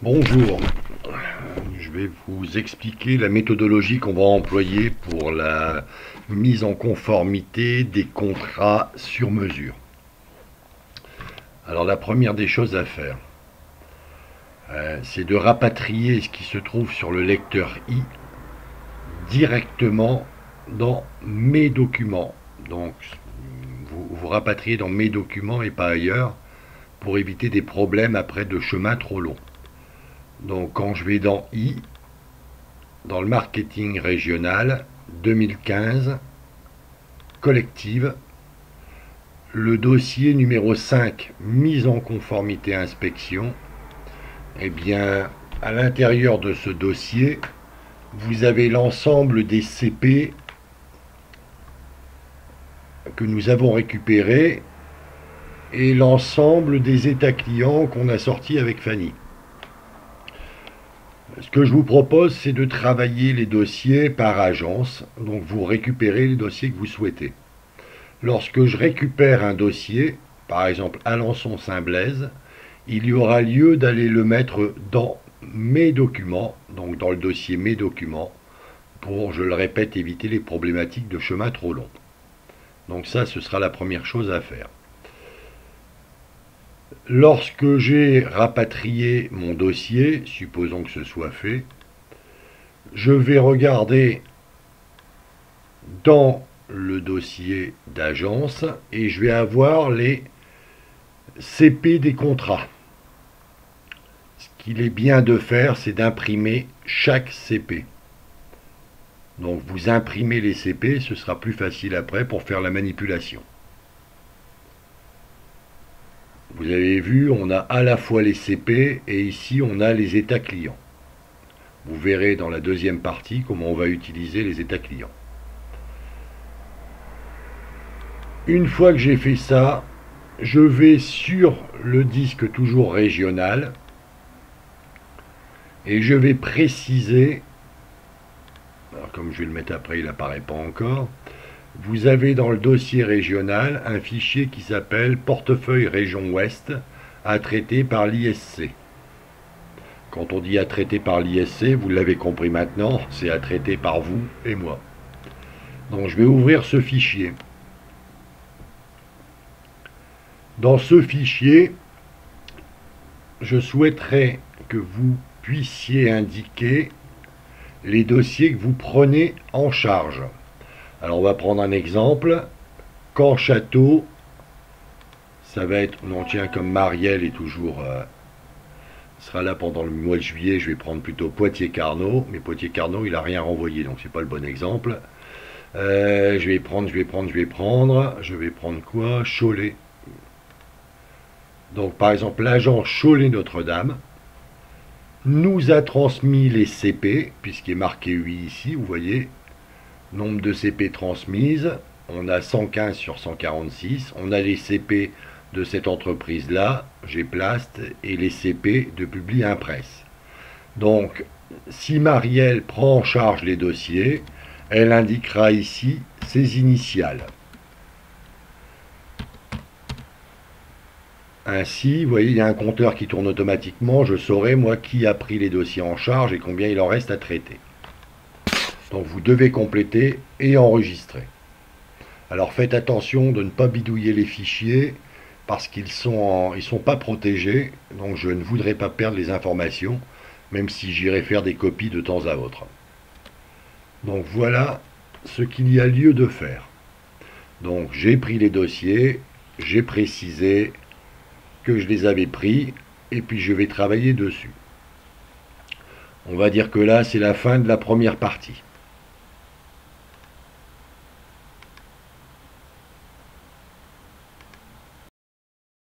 Bonjour, je vais vous expliquer la méthodologie qu'on va employer pour la mise en conformité des contrats sur mesure. Alors la première des choses à faire, c'est de rapatrier ce qui se trouve sur le lecteur I directement dans mes documents. Donc vous rapatriez dans mes documents et pas ailleurs pour éviter des problèmes après de chemin trop long. Donc quand je vais dans I, dans le marketing régional 2015, collective, le dossier numéro 5, mise en conformité inspection, eh bien, à l'intérieur de ce dossier, vous avez l'ensemble des CP que nous avons récupérés et l'ensemble des états clients qu'on a sortis avec Fanny. Ce que je vous propose, c'est de travailler les dossiers par agence. Donc vous récupérez les dossiers que vous souhaitez. Lorsque je récupère un dossier, par exemple Alençon-Saint-Blaise, il y aura lieu d'aller le mettre dans mes documents, donc dans le dossier mes documents, pour, je le répète, éviter les problématiques de chemin trop long. Donc ça, ce sera la première chose à faire. Lorsque j'ai rapatrié mon dossier, supposons que ce soit fait, je vais regarder dans le dossier d'agence et je vais avoir les CP des contrats. Ce qu'il est bien de faire, c'est d'imprimer chaque CP. Donc vous imprimez les CP, ce sera plus facile après pour faire la manipulation. Vous avez vu, on a à la fois les CP et ici on a les états clients. Vous verrez dans la deuxième partie comment on va utiliser les états clients. Une fois que j'ai fait ça, je vais sur le disque toujours régional et je vais préciser, alors comme je vais le mettre après, il n'apparaît pas encore, vous avez dans le dossier régional un fichier qui s'appelle portefeuille région ouest à traiter par l'ISC. Quand on dit à traiter par l'ISC, vous l'avez compris maintenant, c'est à traiter par vous et moi. Donc je vais ouvrir ce fichier. Dans ce fichier, je souhaiterais que vous puissiez indiquer les dossiers que vous prenez en charge. Alors on va prendre un exemple. Caen-Château, ça va être, non tiens, comme Marielle est toujours sera là pendant le mois de juillet, je vais prendre plutôt Poitiers-Carnot, mais Poitiers-Carnot il n'a rien renvoyé, donc c'est pas le bon exemple. Je vais prendre quoi? Cholet. Donc par exemple l'agent Cholet-Notre-Dame nous a transmis les CP, puisqu'il est marqué 8 ici, vous voyez, nombre de CP transmises, on a 115 sur 146, on a les CP de cette entreprise-là, G-Plast, et les CP de Publi Impress. Donc, si Marielle prend en charge les dossiers, elle indiquera ici ses initiales. Ainsi, vous voyez, il y a un compteur qui tourne automatiquement, je saurai, moi, qui a pris les dossiers en charge et combien il en reste à traiter. Donc vous devez compléter et enregistrer. Alors faites attention de ne pas bidouiller les fichiers parce qu'ils sont pas protégés, donc je ne voudrais pas perdre les informations, même si j'irai faire des copies de temps à autre. Donc voilà ce qu'il y a lieu de faire. Donc j'ai pris les dossiers, j'ai précisé que je les avais pris, et puis je vais travailler dessus. On va dire que là c'est la fin de la première partie.